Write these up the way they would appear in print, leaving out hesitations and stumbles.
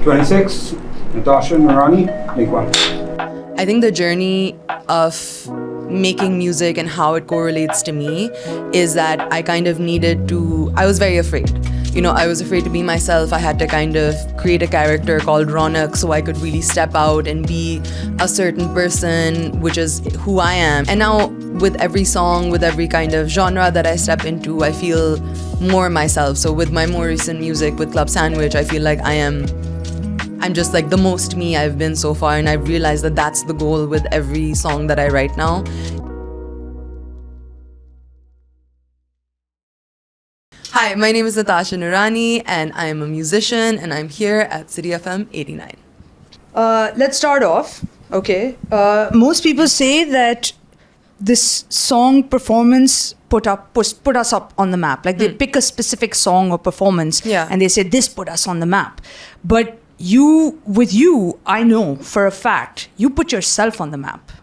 26, Natasha Noorani, make one. I think the journey of making music and how it correlates to me is that I kind of needed to, I was very afraid. I was afraid to be myself. I had to kind of create a character called Ronak so I could really step out and be a certain person, which is who I am. And now with every song, with every kind of genre that I step into, I feel more myself. So with my more recent music, with Club Sandwich, I feel like I'm just like the most me I've been so far, and I've realized that that's the goal with every song that I write now. Hi, my name is Natasha Noorani, and I am a musician, and I'm here at City FM 89. Let's start off. Okay. Most people say that this song performance put us up on the map. Like they pick a specific song or performance, and they say this put us on the map. But with you, I know for a fact you put yourself on the map,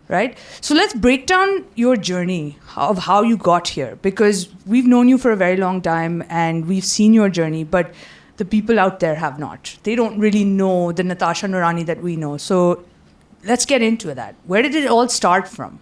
right? So let's break down your journey of how you got here, because we've known you for a very long time and we've seen your journey, but the people out there have not. They don't really know the Natasha Noorani that we know. So let's get into that. Where did it all start from?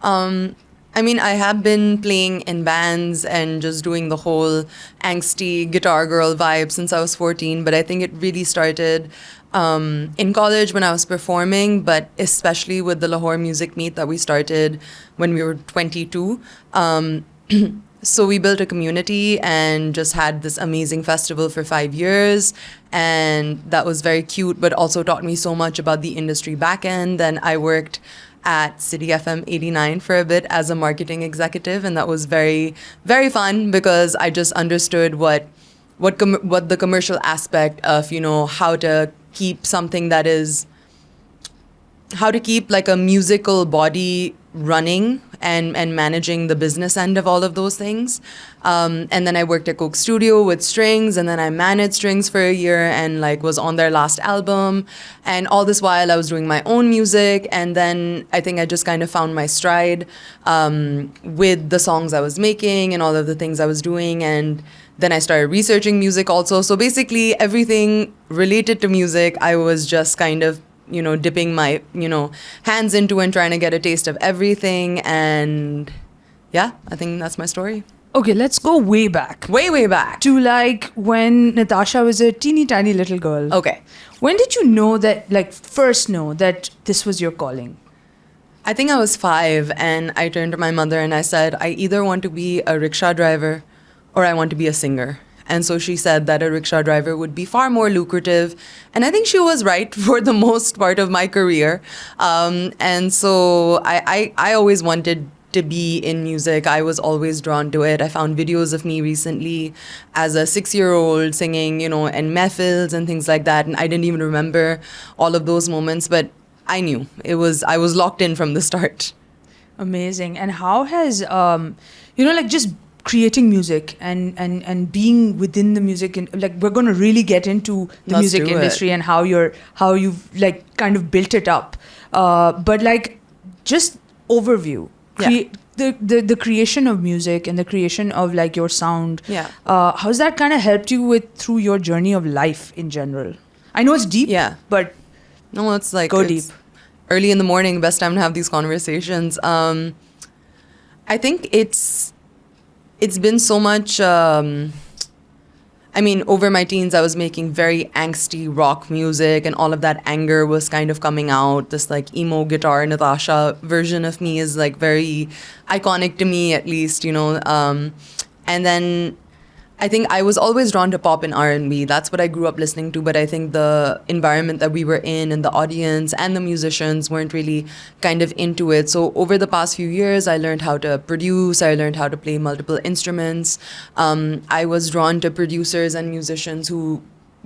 I have been playing in bands and just doing the whole angsty guitar girl vibe since I was 14, but I think it really started in college when I was performing, but especially with the Lahore Music Meet that we started when we were 22. So we built a community and just had this amazing festival for 5 years, and that was very cute, but also taught me so much about the industry back end. Then I worked at City FM 89 for a bit as a marketing executive, and that was very, very fun because I just understood what the commercial aspect of, how to keep something that is, how to keep like a musical body running and managing the business end of all of those things. And then I worked at Coke Studio with Strings, and then I managed Strings for a year and was on their last album. And all this while I was doing my own music, and then I think I just kind of found my stride with the songs I was making and all of the things I was doing. And then I started researching music also. So basically everything related to music, I was just kind of dipping my, hands into and trying to get a taste of everything. And yeah, I think that's my story. Okay, let's go way back. Way back. To when Natasha was a teeny tiny little girl. Okay. When did you know that, first know that this was your calling? I think I was 5, and I turned to my mother and I said, I either want to be a rickshaw driver or I want to be a singer. And so she said that a rickshaw driver would be far more lucrative. And I think she was right for the most part of my career. And so I always wanted to be in music. I was always drawn to it. I found videos of me recently as a 6-year-old singing, and mehfils and things like that. And I didn't even remember all of those moments, but I knew I was locked in from the start. Amazing. And how has, just creating music and being within the music, and we're going to really get into the music industry and how you've kind of built it up, but just overview, the creation of music and the creation of your sound. How's that kind of helped you through your journey of life in general? I know it's deep, but no, it's deep. Early in the morning, best time to have these conversations. I think it's been so much, over my teens, I was making very angsty rock music, and all of that anger was kind of coming out. This emo guitar Natasha version of me is very iconic to me, at least, and then I think I was always drawn to pop and R&B. That's what I grew up listening to, but I think the environment that we were in and the audience and the musicians weren't really kind of into it. So over the past few years, I learned how to produce. I learned how to play multiple instruments. I was drawn to producers and musicians who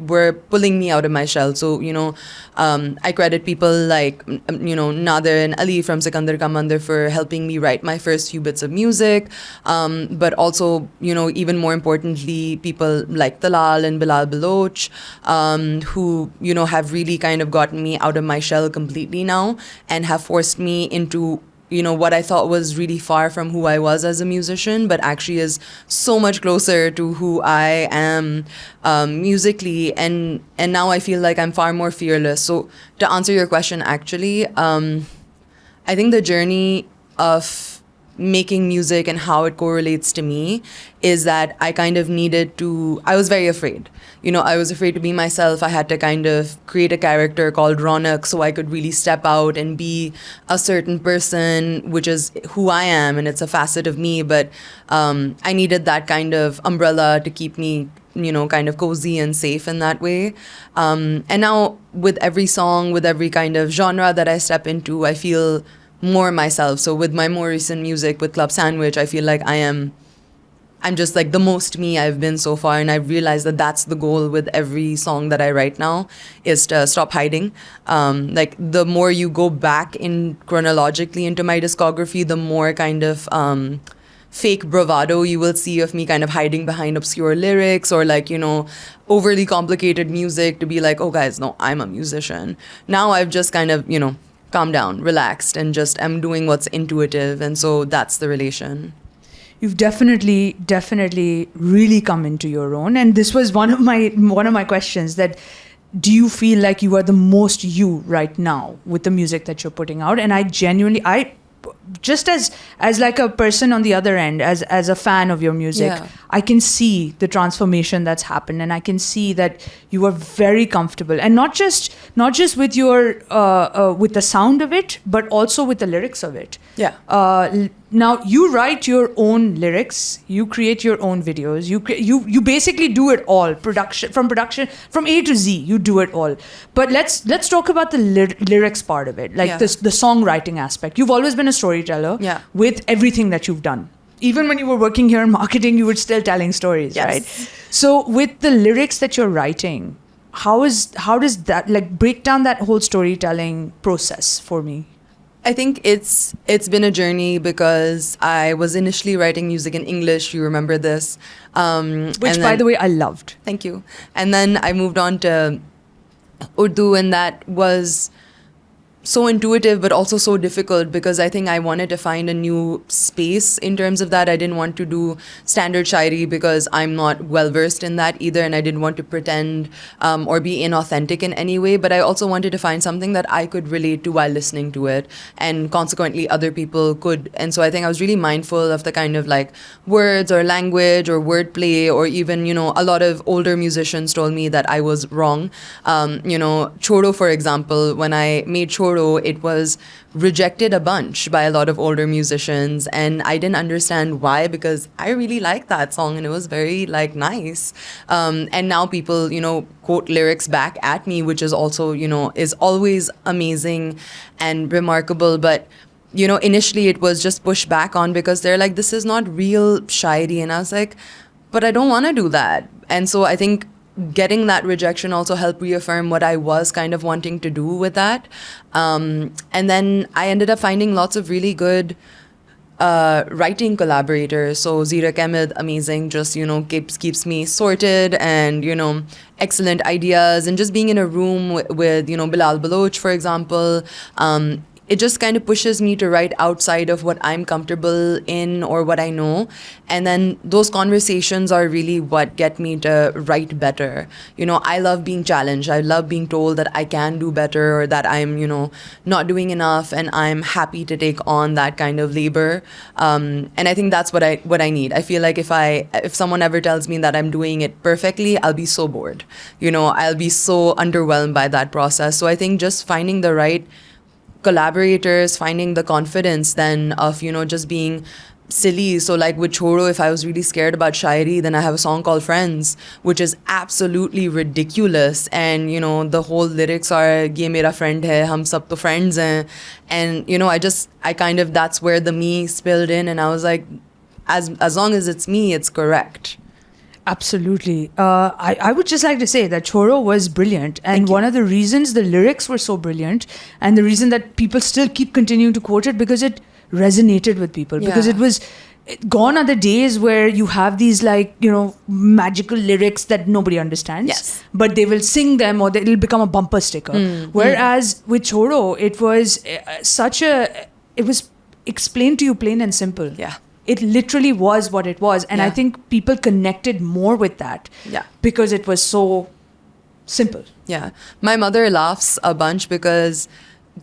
were pulling me out of my shell. So, I credit people like, Nader and Ali from Sikandar Ka Mandir for helping me write my first few bits of music. But also, even more importantly, people like Talal and Bilal Baloch, who, have really kind of gotten me out of my shell completely now and have forced me into what I thought was really far from who I was as a musician, but actually is so much closer to who I am musically. And now I feel like I'm far more fearless. So to answer your question, actually, I think the journey of making music and how it correlates to me is that I kind of I was very afraid. I was afraid to be myself. I had to kind of create a character called Ronak so I could really step out and be a certain person, which is who I am, and it's a facet of me. But I needed that kind of umbrella to keep me, kind of cozy and safe in that way. And now with every song, with every kind of genre that I step into, I feel more myself. So with my more recent music, with Club Sandwich, I feel like I'm just like the most me I've been so far, and I've realized that that's the goal with every song that I write now, is to stop hiding. Like the more you go back in chronologically into my discography, the more kind of fake bravado you will see of me kind of hiding behind obscure lyrics or like, overly complicated music to be like, oh guys, no, I'm a musician. Now I've just kind of, calmed down, relaxed, and just am doing what's intuitive. And so that's the relation. You've definitely really come into your own. And this was one of my questions, that do you feel like you are the most you right now with the music that you're putting out? And I just as like a person on the other end, as a fan of your music, Yeah. I can see the transformation that's happened, and I can see that you are very comfortable, and not just with your with the sound of it, but also with the lyrics of it. Yeah. Now you write your own lyrics, you create your own videos, you basically do it all, production from A to Z, you do it all. But let's talk about the lyrics part of it, like Yeah. the songwriting aspect. You've always been a storyteller. Yeah. With everything that you've done. Even when you were working here in marketing, you were still telling stories, Yes. right? So with the lyrics that you're writing, how does that, like, break down that whole storytelling process for me? I think it's been a journey because I was initially writing music in English. You remember this? Which, by the way, I loved. Thank you. And then I moved on to Urdu, and that was so intuitive but also so difficult because I think I wanted to find a new space in terms of that. I didn't want to do standard shairi because I'm not well versed in that either, and I didn't want to pretend or be inauthentic in any way, but I also wanted to find something that I could relate to while listening to it, and consequently other people could. And so I think I was really mindful of the kind of like words or language or wordplay, or even, a lot of older musicians told me that I was wrong. Choro, for example, when I made Choro, it was rejected a bunch by a lot of older musicians, and I didn't understand why, because I really liked that song and it was very like nice. And now people, quote lyrics back at me, which is also, is always amazing and remarkable. But initially it was just pushed back on because they're like, this is not real shairi, and I was like, but I don't want to do that. And so I think getting that rejection also helped reaffirm what I was kind of wanting to do with that. And then I ended up finding lots of really good writing collaborators. So Zira Kemid, amazing, just, keeps me sorted, and, excellent ideas. And just being in a room with Bilal Baloch, for example, it just kind of pushes me to write outside of what I'm comfortable in or what I know. And then those conversations are really what get me to write better. I love being challenged. I love being told that I can do better, or that I'm, not doing enough, and I'm happy to take on that kind of labor. And I think that's what I need. I feel like if someone ever tells me that I'm doing it perfectly, I'll be so bored. I'll be so underwhelmed by that process. So I think just finding the right collaborators, finding the confidence then of, just being silly. So like with Choro, if I was really scared about shairi, then I have a song called Friends, which is absolutely ridiculous. And, the whole lyrics are, ye mera friend hai, hum sab to friends hain. And, I kind of, that's where the me spilled in. And I was like, as long as it's me, it's correct. Absolutely. I would just like to say that Choro was brilliant. And one of the reasons the lyrics were so brilliant, and the reason that people still keep continuing to quote it, because it resonated with people. Yeah. Because it was, gone are the days where you have these like, magical lyrics that nobody understands. Yes. But they will sing them, or it'll become a bumper sticker. Whereas with Choro, it was explained to you plain and simple. Yeah. It literally was what it was. And I Yeah. think people connected more with that Yeah. because it was so simple. Yeah. My mother laughs a bunch because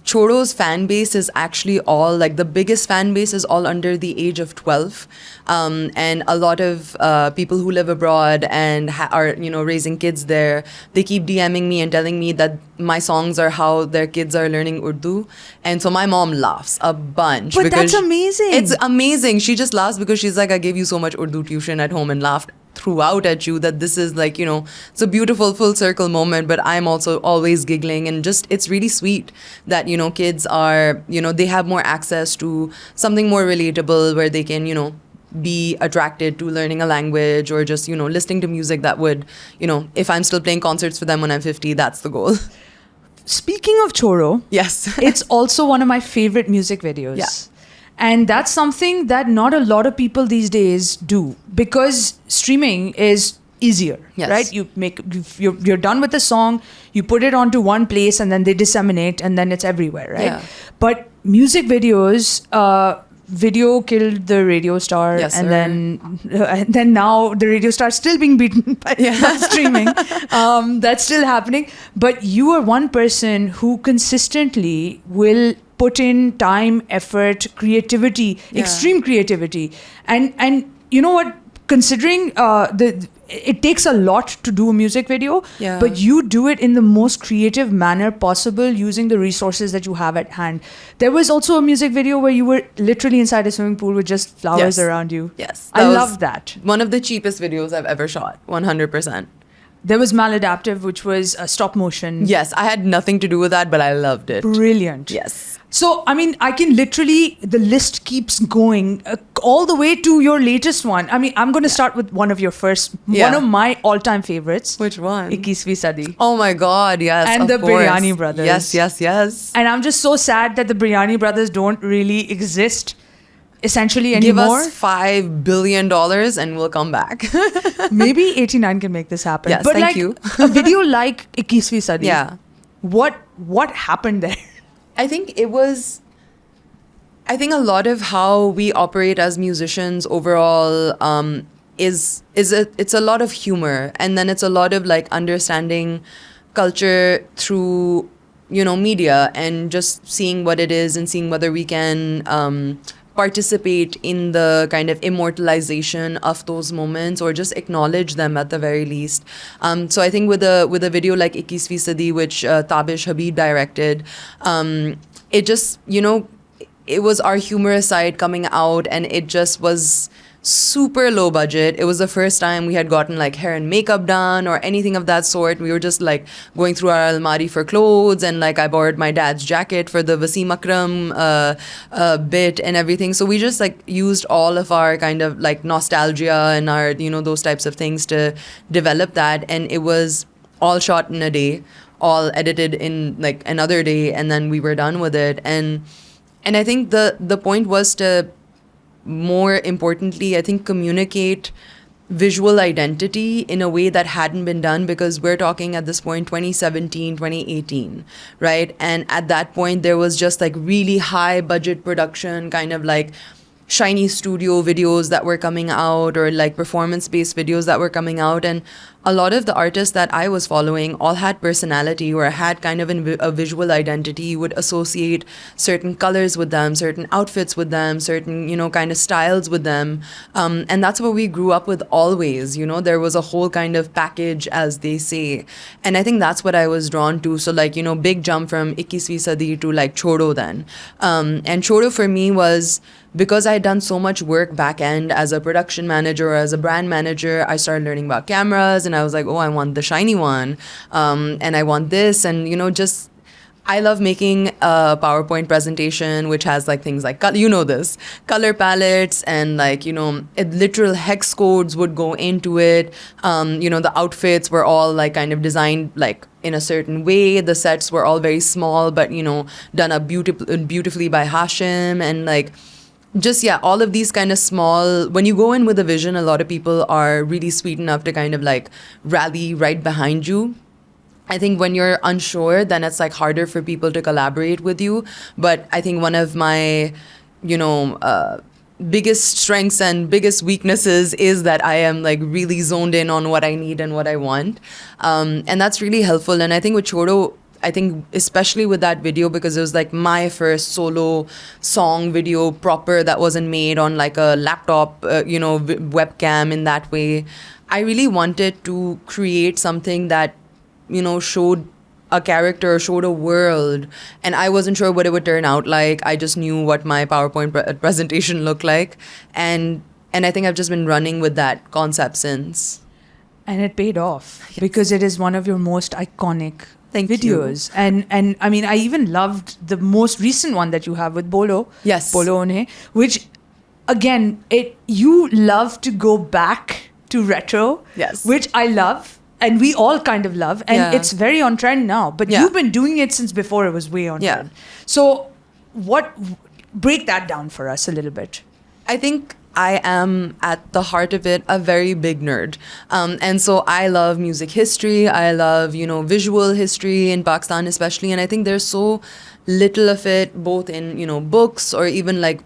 Choro's fan base is actually all, like, the biggest fan base is all under the age of 12. And a lot of people who live abroad and are, raising kids there, they keep DMing me and telling me that my songs are how their kids are learning Urdu. And so my mom laughs a bunch. But because that's amazing. It's amazing. She just laughs because she's like, I gave you so much Urdu tuition at home, and laughed throughout at you that this is like, it's a beautiful full circle moment. But I'm also always giggling, and just, it's really sweet that, kids are, they have more access to something more relatable where they can, be attracted to learning a language, or just, listening to music that would, if I'm still playing concerts for them when I'm 50, that's the goal. Speaking of Choro, Yes. it's also one of my favorite music videos. Yeah. And that's something that not a lot of people these days do, because streaming is easier, Yes. right? You're done with the song, you put it onto one place, and then they disseminate, and then it's everywhere, right? Yeah. But music videos, video killed the radio star, Yes, and sir. then now the radio star is still being beaten by streaming. That's still happening. But you are one person who consistently will put in time, effort, creativity, extreme creativity, and you know what? Considering it takes a lot to do a music video, Yeah. but you do it in the most creative manner possible using the resources that you have at hand. There was also a music video where you were literally inside a swimming pool with just flowers Yes. around you. Yes. I That was love that. One of the cheapest videos I've ever shot, 100%. There was Maladaptive, which was a stop motion. Yes, I had nothing to do with that, but I loved it. Brilliant. Yes. So, I mean, I can literally, the list keeps going all the way to your latest one. I mean, I'm going to start with one of your first, Yeah. one of my all-time favorites. Which one? Ikisvi Sadi. Oh my God, yes. And of the course. Biryani Brothers. Yes. And I'm just so sad that the Biryani Brothers don't really exist essentially Give anymore. us $5 billion and we'll come back. Maybe 89 can make this happen. Yes, but thank like you. a video like Ikisvi Sadi. Yeah. What happened there? I think a lot of how we operate as musicians overall it's a lot of humor, and then it's a lot of like understanding culture through media, and just seeing what it is and seeing whether we can participate in the kind of immortalization of those moments, or just acknowledge them at the very least. So I think with a video like Ikisvi Sadi, which Tabish Habib directed, it just, it was our humorous side coming out, and it just was super low budget. It was the first time we had gotten like hair and makeup done or anything of that sort. We were just like going through our almari for clothes, and like I borrowed my dad's jacket for the Wasim Akram bit and everything. So we just like used all of our kind of like nostalgia and our, those types of things to develop that. And it was all shot in a day, all edited in like another day, and then we were done with it. And I think the point was to, more importantly, I think, communicate visual identity in a way that hadn't been done, because we're talking at this point 2017, 2018, right? And at that point there was just like really high budget production, kind of like shiny studio videos that were coming out, or like performance-based videos that were coming out. And a lot of the artists that I was following all had personality, or had kind of a visual identity. You would associate certain colors with them, certain outfits with them, certain, kind of styles with them. And that's what we grew up with always. There was a whole kind of package, as they say. And I think that's what I was drawn to. So like, big jump from Ikisvi Sadi to like Choro then. And Choro for me was, because I had done so much work back end as a production manager or as a brand manager, I started learning about cameras, and I was like, oh, I want the shiny one, and I want this, and just, I love making a PowerPoint presentation which has like things like color palettes, and like literal hex codes would go into it. The outfits were all like kind of designed like in a certain way. The sets were all very small, but done up beautifully by Hashim, and like, just, yeah, all of these kind of small, when you go in with a vision, a lot of people are really sweet enough to kind of like rally right behind you. I think when you're unsure, then it's like harder for people to collaborate with you. But I think one of my biggest strengths and biggest weaknesses is that I am like really zoned in on what I need and what I want. And that's really helpful. And I think with Choro, I think especially with that video, because it was like my first solo song video proper that wasn't made on like a laptop, webcam in that way. I really wanted to create something that, showed a character, showed a world, and I wasn't sure what it would turn out like. I just knew what my PowerPoint presentation looked like, and I think I've just been running with that concept since. And it paid off because it is one of your most iconic videos. And I mean, I even loved the most recent one that you have with Bolo. Yes. Bolo One, which again, you love to go back to retro. Yes. Which I love. And we all kind of love. And it's very on trend now. But you've been doing it since before it was way on trend. So break that down for us a little bit. I think I am at the heart of it a very big nerd. And so I love music history. I love, visual history in Pakistan especially. And I think there's so little of it both in, books or even like,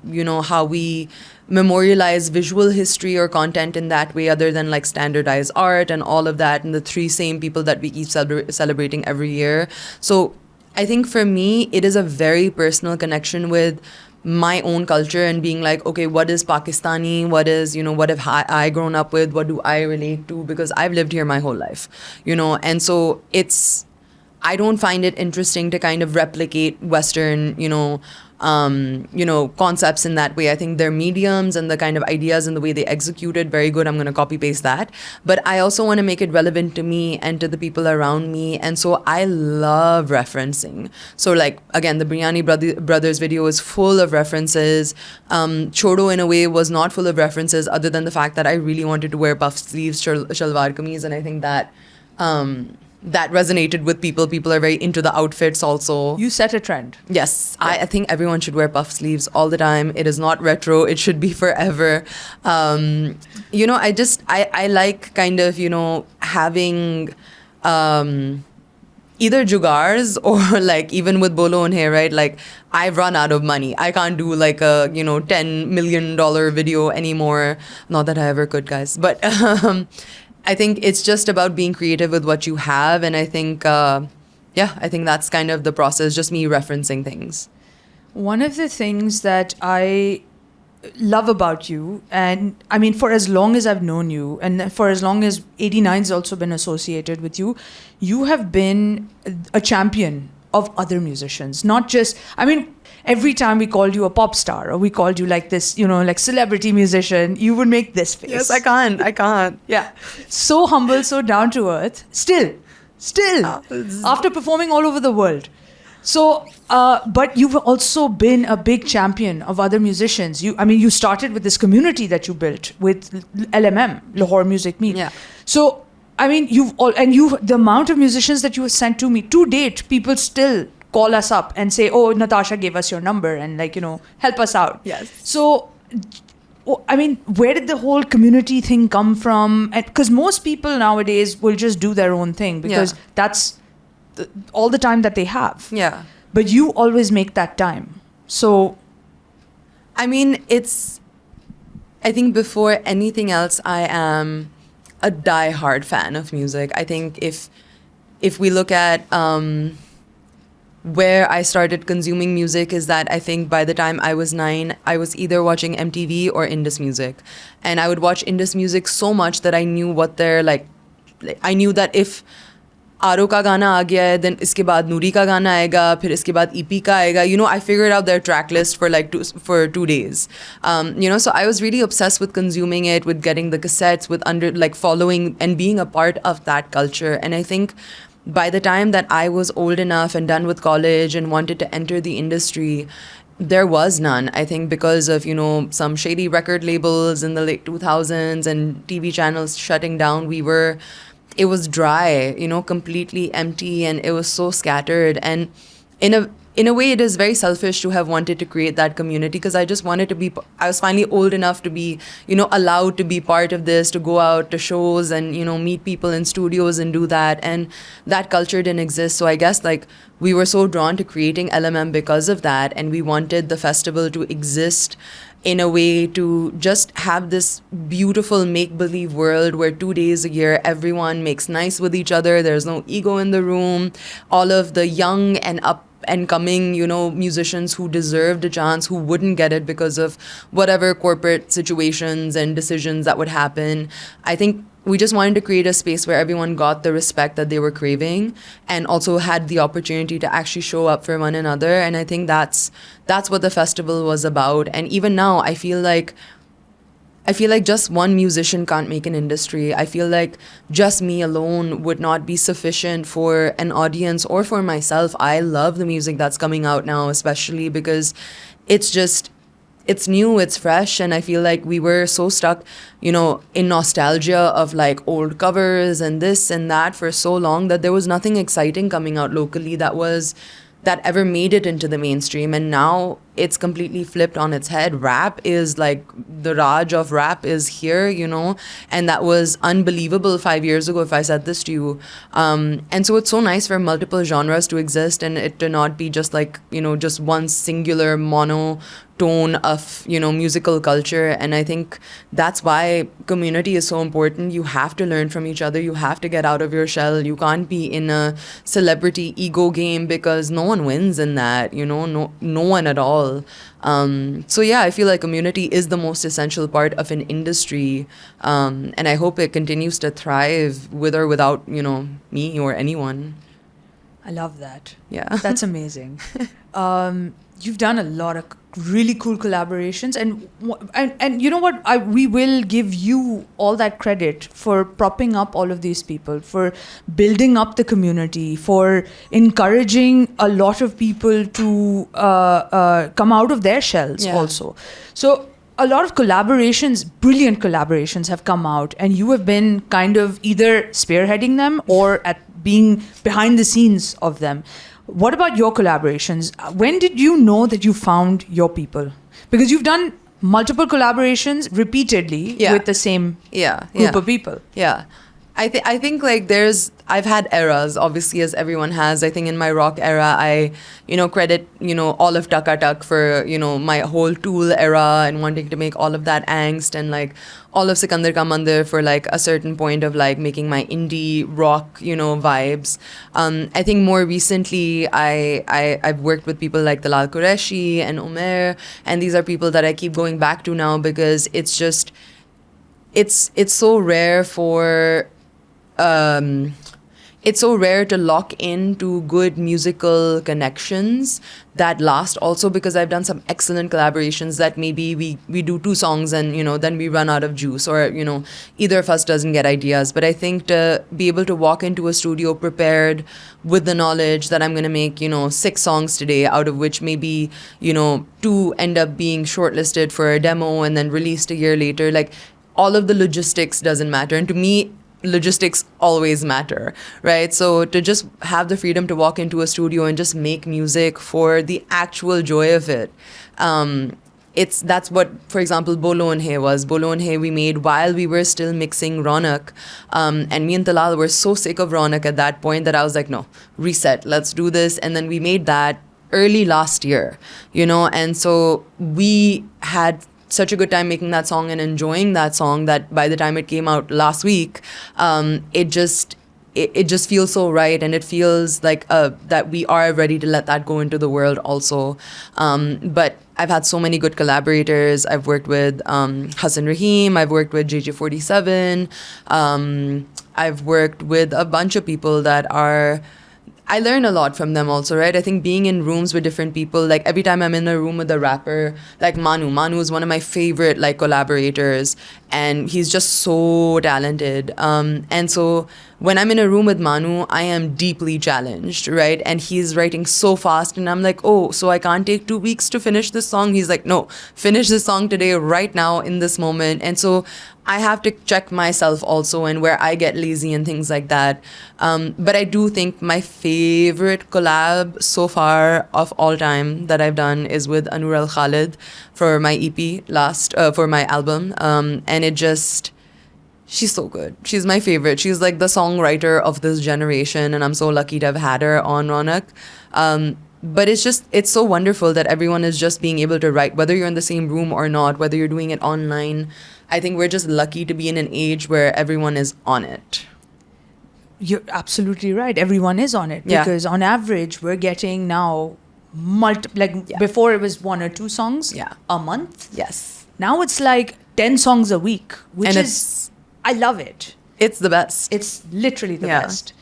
how we memorialize visual history or content in that way other than like standardized art and all of that and the three same people that we keep celebrating every year. So I think for me, it is a very personal connection with my own culture and being like, okay, what is Pakistani? What is, what have I grown up with? What do I relate to? Because I've lived here my whole life, and so I don't find it interesting to kind of replicate Western, concepts in that way. I think their mediums and the kind of ideas and the way they execute it, very good. I'm going to copy paste that. But I also want to make it relevant to me and to the people around me. And so I love referencing. So like, again, the Biryani Brothers video is full of references. Choro in a way was not full of references other than the fact that I really wanted to wear puff sleeves, shalwar kameez. And I think that that resonated with people. People are very into the outfits also. You set a trend. Yes. Yeah. I think everyone should wear puff sleeves all the time. It is not retro. It should be forever. I like kind of, having either jugars or like even with Bolo on here, right? Like I've run out of money. I can't do like a, $10 million video anymore. Not that I ever could, guys. But I think it's just about being creative with what you have. And I think, I think that's kind of the process, just me referencing things. One of the things that I love about you, and I mean, for as long as I've known you, and for as long as 89's also been associated with you, you have been a champion of other musicians. Not just, every time we called you a pop star or we called you like this, like celebrity musician, you would make this face. Yes, I can't. Yeah. So humble, so down to earth. Still, after performing all over the world. So, but you've also been a big champion of other musicians. You started with this community that you built with LMM, Lahore Music Meet. Yeah. So, the amount of musicians that you have sent to me, to date, people still call us up and say, oh, Natasha gave us your number and help us out. Yes. So, where did the whole community thing come from? Because most people nowadays will just do their own thing because that's all the time that they have. Yeah. But you always make that time. So, I think before anything else, I am a die-hard fan of music. I think if we look at where I started consuming music is that I think by the time I was 9, I was either watching MTV or Indus music. And I would watch Indus music so much that I knew what they're like. I knew that if आरो का गाना आ गया है, then इसके बाद नूरी का गाना आएगा, फिर इसके बाद EP का आएगा. I figured out their track list for 2 days. So I was really obsessed with consuming it, with getting the cassettes, with following and being a part of that culture. And I think by the time that I was old enough and done with college and wanted to enter the industry, there was none. I think because of, some shady record labels in the late 2000s and TV channels shutting down, it was dry, completely empty, and it was so scattered. And in in a way, it is very selfish to have wanted to create that community, because I just wanted to be, I was finally old enough to be, allowed to be part of this, to go out to shows and, meet people in studios and do that. And that culture didn't exist. So I guess like we were so drawn to creating LMM because of that. And we wanted the festival to exist in a way to just have this beautiful make-believe world where 2 days a year everyone makes nice with each other. There's no ego in the room. All of the young and up and coming, musicians who deserved a chance, who wouldn't get it because of whatever corporate situations and decisions that would happen. I think we just wanted to create a space where everyone got the respect that they were craving and also had the opportunity to actually show up for one another. And I think that's what the festival was about. And even now, I feel like just one musician can't make an industry. I feel like just me alone would not be sufficient for an audience or for myself. I love the music that's coming out now, especially because it's new, it's fresh, and I feel like we were so stuck, in nostalgia of like old covers and this and that for so long that there was nothing exciting coming out locally that ever made it into the mainstream. And now it's completely flipped on its head. Rap is like, the Raj of rap is here, and that was unbelievable 5 years ago if I said this to you. And so it's so nice for multiple genres to exist and it to not be just like, just one singular monotone of, musical culture. And I think that's why community is so important. You have to learn from each other. You have to get out of your shell. You can't be in a celebrity ego game because no one wins in that, no one at all. So yeah, I feel like community is the most essential part of an industry, and I hope it continues to thrive with or without me or anyone. I love that. Yeah. That's amazing. You've done a lot of really cool collaborations, and you know what? We will give you all that credit for propping up all of these people, for building up the community, for encouraging a lot of people to come out of their shells also. So a lot of collaborations, brilliant collaborations have come out, and you have been kind of either spearheading them or at being behind the scenes of them. What about your collaborations? When did you know that you found your people? Because you've done multiple collaborations repeatedly with the same group of people. Yeah. I think like I've had eras, obviously, as everyone has. I think in my rock era, I, credit, all of Taka Tak for, my whole Tool era and wanting to make all of that angst, and like all of Sikandar Ka Mandir for like a certain point of like making my indie rock, vibes. I think more recently, I've worked with people like Talal Qureshi and Umair, and these are people that I keep going back to now because it's just, it's so rare for... it's so rare to lock into good musical connections that last, also because I've done some excellent collaborations that maybe we do 2 songs and, then we run out of juice, or, either of us doesn't get ideas. But I think to be able to walk into a studio prepared with the knowledge that I'm going to make, 6 songs today, out of which maybe, 2 end up being shortlisted for a demo and then released a year later, like all of the logistics doesn't matter. And to me, logistics always matter, right? So to just have the freedom to walk into a studio and just make music for the actual joy of it, that's what, for example, Bolo and Hey was. Bolo and Hey we made while we were still mixing Ronak, and me and Talal were so sick of Ronak at that point that I was like, no, reset, let's do this. And then we made that early last year, and so we had such a good time making that song and enjoying that song that by the time it came out last week, it just feels so right, and it feels like that we are ready to let that go into the world also. But I've had so many good collaborators. I've worked with Hassan Rahim, I've worked with JJ47, I've worked with a bunch of people that are... I learn a lot from them also, right? I think being in rooms with different people, like every time I'm in a room with a rapper, like Manu is one of my favorite like collaborators, and he's just so talented. And so when I'm in a room with Manu, I am deeply challenged, right? And he's writing so fast, and I'm like, oh, so I can't take 2 weeks to finish this song? He's like, no, finish this song today, right now, in this moment. And so I have to check myself also and where I get lazy and things like that. But I do think my favorite collab so far of all time that I've done is with Anur Al Khalid for my EP for my album. And it just... She's so good. She's my favorite. She's like the songwriter of this generation, and I'm so lucky to have had her on Ronak. But it's so wonderful that everyone is just being able to write, whether you're in the same room or not, whether you're doing it online. I think we're just lucky to be in an age where everyone is on it. You're absolutely right. Everyone is on it. Yeah. Because on average, we're getting now before it was 1 or 2 songs a month. Yes. Now it's like 10 songs a week, which And is... I love it. It's the best. It's literally the best.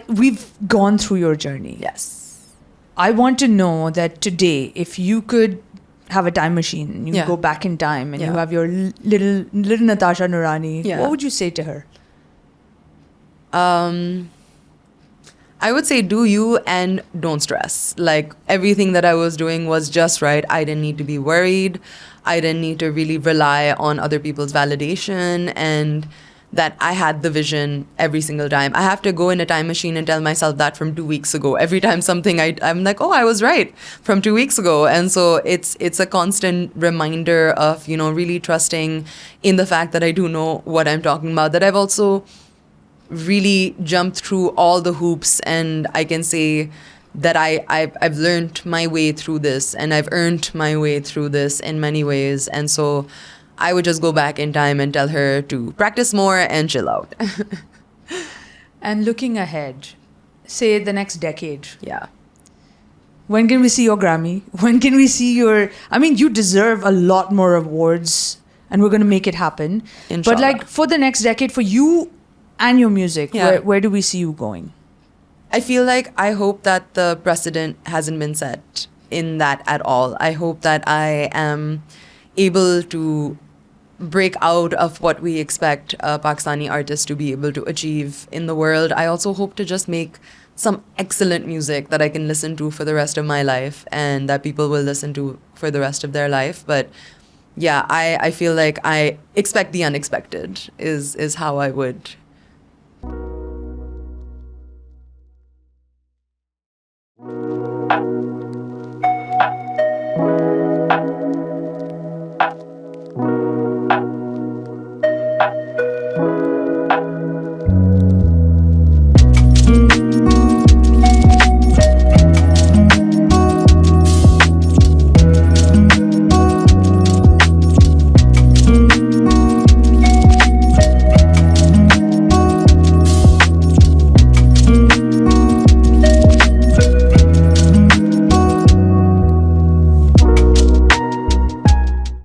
We've gone through your journey. Yes. I want to know that today, if you could have a time machine, you go back in time, and you have your little Natasha Noorani, what would you say to her? I would say do you and don't stress. Like, everything that I was doing was just right. I didn't need to be worried. I didn't need to really rely on other people's validation, and that I had the vision every single time. I have to go in a time machine and tell myself that from 2 weeks ago. Every time something I'm like, oh, I was right from 2 weeks ago. And so it's a constant reminder of, really trusting in the fact that I do know what I'm talking about, that I've also really jumped through all the hoops, and I can say that I've learned my way through this, and I've earned my way through this in many ways. And so I would just go back in time and tell her to practice more and chill out. And looking ahead, say the next decade. Yeah. When can we see your Grammy? When can we see your... I mean, you deserve a lot more awards, and we're going to make it happen. Inshallah. But like for the next decade, for you and your music, Yeah. where do we see you going? I feel like I hope that the precedent hasn't been set in that at all. I hope that I am able to break out of what we expect a Pakistani artist to be able to achieve in the world. I also hope to just make some excellent music that I can listen to for the rest of my life, and that people will listen to for the rest of their life. But yeah, I feel like I expect the unexpected is how I would.